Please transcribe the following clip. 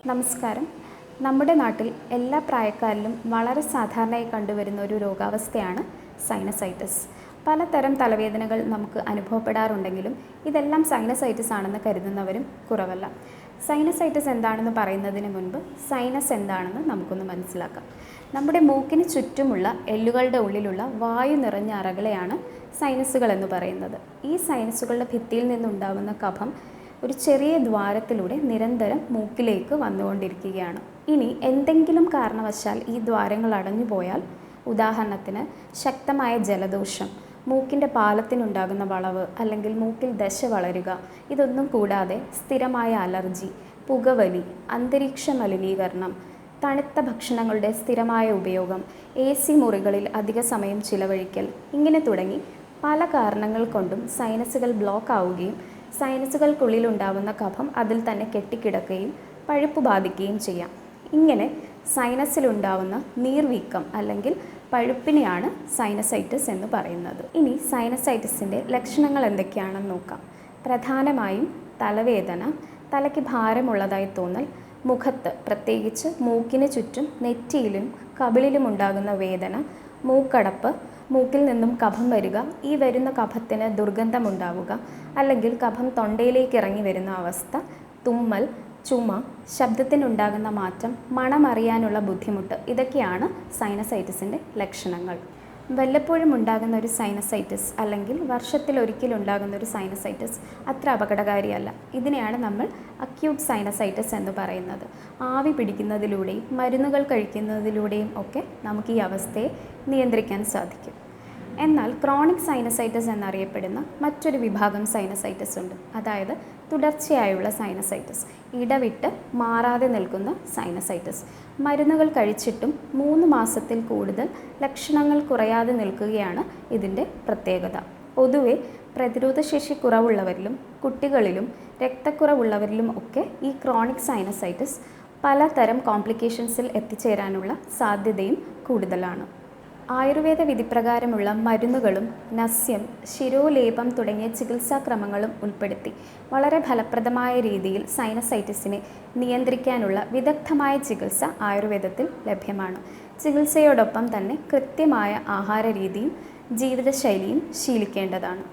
നമസ്കാരം. നമ്മുടെ നാട്ടിൽ എല്ലാ പ്രായക്കാരിലും വളരെ സാധാരണയായി കണ്ടുവരുന്ന ഒരു രോഗാവസ്ഥയാണ് സൈനസൈറ്റിസ്. പലതരം തലവേദനകൾ നമുക്ക് അനുഭവപ്പെടാറുണ്ടെങ്കിലും ഇതെല്ലാം സൈനസൈറ്റിസ് ആണെന്ന് കരുതുന്നവരും കുറവല്ല. സൈനസൈറ്റിസ് എന്താണെന്ന് പറയുന്നതിന് മുൻപ് സൈനസ് എന്താണെന്ന് നമുക്കൊന്ന് മനസ്സിലാക്കാം. നമ്മുടെ മൂക്കിന് ചുറ്റുമുള്ള എല്ലുകളുടെ ഉള്ളിലുള്ള വായു നിറഞ്ഞ അറകളെയാണ് സൈനസുകൾ എന്ന് പറയുന്നത്. ഈ സൈനസുകളുടെ ഭിത്തിയിൽ നിന്നുണ്ടാകുന്ന കഫം ഒരു ചെറിയ ദ്വാരത്തിലൂടെ നിരന്തരം മൂക്കിലേക്ക് വന്നുകൊണ്ടിരിക്കുകയാണ്. ഇനി എന്തെങ്കിലും കാരണവശാൽ ഈ ദ്വാരങ്ങൾ അടഞ്ഞുപോയാൽ, ഉദാഹരണത്തിന് ശക്തമായ ജലദോഷം, മൂക്കിൻ്റെ പാലത്തിനുണ്ടാകുന്ന വളവ് അല്ലെങ്കിൽ മൂക്കിൽ ദശ വളരുക, ഇതൊന്നും കൂടാതെ സ്ഥിരമായ അലർജി, പുകവലി, അന്തരീക്ഷ മലിനീകരണം, തണുത്ത ഭക്ഷണങ്ങളുടെ സ്ഥിരമായ ഉപയോഗം, AC മുറികളിൽ അധിക സമയം ചിലവഴിക്കൽ, ഇങ്ങനെ തുടങ്ങി പല കാരണങ്ങൾ കൊണ്ടും സൈനസുകൾ ബ്ലോക്ക് ആവുകയും സൈനസുകൾക്കുള്ളിലുണ്ടാവുന്ന കഫം അതിൽ തന്നെ കെട്ടിക്കിടക്കുകയും പഴുപ്പ് ബാധിക്കുകയും ചെയ്യാം. ഇങ്ങനെ സൈനസിലുണ്ടാവുന്ന നീർവീക്കം അല്ലെങ്കിൽ പഴുപ്പിനെയാണ് സൈനസൈറ്റിസ് എന്ന് പറയുന്നത്. ഇനി സൈനസൈറ്റിസിൻ്റെ ലക്ഷണങ്ങൾ എന്തൊക്കെയാണെന്ന് നോക്കാം. പ്രധാനമായും തലവേദന, തലയ്ക്ക് ഭാരമുള്ളതായി തോന്നൽ, മുഖത്ത് പ്രത്യേകിച്ച് മൂക്കിന് ചുറ്റും നെറ്റിയിലും കവിളിലും ഉണ്ടാകുന്ന വേദന, മൂക്കടപ്പ്, മൂക്കിൽ നിന്നും കഫം വരിക, ഈ വരുന്ന കഫത്തിന് ദുർഗന്ധമുണ്ടാവുക അല്ലെങ്കിൽ കഫം തൊണ്ടയിലേക്ക് ഇറങ്ങി വരുന്ന അവസ്ഥ, തുമ്മൽ, ചുമ, ശബ്ദത്തിനുണ്ടാകുന്ന മാറ്റം, മണമറിയാനുള്ള ബുദ്ധിമുട്ട്, ഇതൊക്കെയാണ് സൈനസൈറ്റിസിൻ്റെ ലക്ഷണങ്ങൾ. വല്ലപ്പോഴും ഉണ്ടാകുന്ന ഒരു സൈനസൈറ്റിസ് അല്ലെങ്കിൽ വർഷത്തിലൊരിക്കലുണ്ടാകുന്ന ഒരു സൈനസൈറ്റിസ് അത്ര അപകടകാരിയല്ല. ഇതിനെയാണ് നമ്മൾ അക്യൂട്ട് സൈനസൈറ്റിസ് എന്ന് പറയുന്നത്. ആവി പിടിക്കുന്നതിലൂടെയും മരുന്നുകൾ കഴിക്കുന്നതിലൂടെയും ഒക്കെ നമുക്ക് ഈ അവസ്ഥയെ നിയന്ത്രിക്കാൻ സാധിക്കും. എന്നാൽ ക്രോണിക് സൈനസൈറ്റിസ് എന്നറിയപ്പെടുന്ന മറ്റൊരു വിഭാഗം സൈനസൈറ്റിസ് ഉണ്ട്. അതായത് തുടർച്ചയായുള്ള സൈനസൈറ്റിസ്, ഇടവിട്ട് മാറാതെ നിൽക്കുന്ന സൈനസൈറ്റിസ്. മരുന്നുകൾ കഴിച്ചിട്ടും 3 മാസത്തിൽ കൂടുതൽ ലക്ഷണങ്ങൾ കുറയാതെ നിൽക്കുകയാണ് ഇതിൻ്റെ പ്രത്യേകത. പൊതുവെ പ്രതിരോധശേഷി കുറവുള്ളവരിലും കുട്ടികളിലും രക്തക്കുറവുള്ളവരിലും ഒക്കെ ഈ ക്രോണിക് സൈനസൈറ്റിസ് പലതരം കോംപ്ലിക്കേഷൻസിൽ എത്തിച്ചേരാനുള്ള സാധ്യതയും കൂടുതലാണ്. ആയുർവേദ വിധിപ്രകാരമുള്ള മരുന്നുകളും നസ്യം, ശിരോലേപം തുടങ്ങിയ ചികിത്സാക്രമങ്ങളും ഉൾപ്പെടുത്തി വളരെ ഫലപ്രദമായ രീതിയിൽ സൈനസൈറ്റിസിനെ നിയന്ത്രിക്കാനുള്ള വിദഗ്ധമായ ചികിത്സ ആയുർവേദത്തിൽ ലഭ്യമാണ്. ചികിത്സയോടൊപ്പം തന്നെ കൃത്യമായ ആഹാര രീതിയും ജീവിതശൈലിയും ശീലിക്കേണ്ടതാണ്.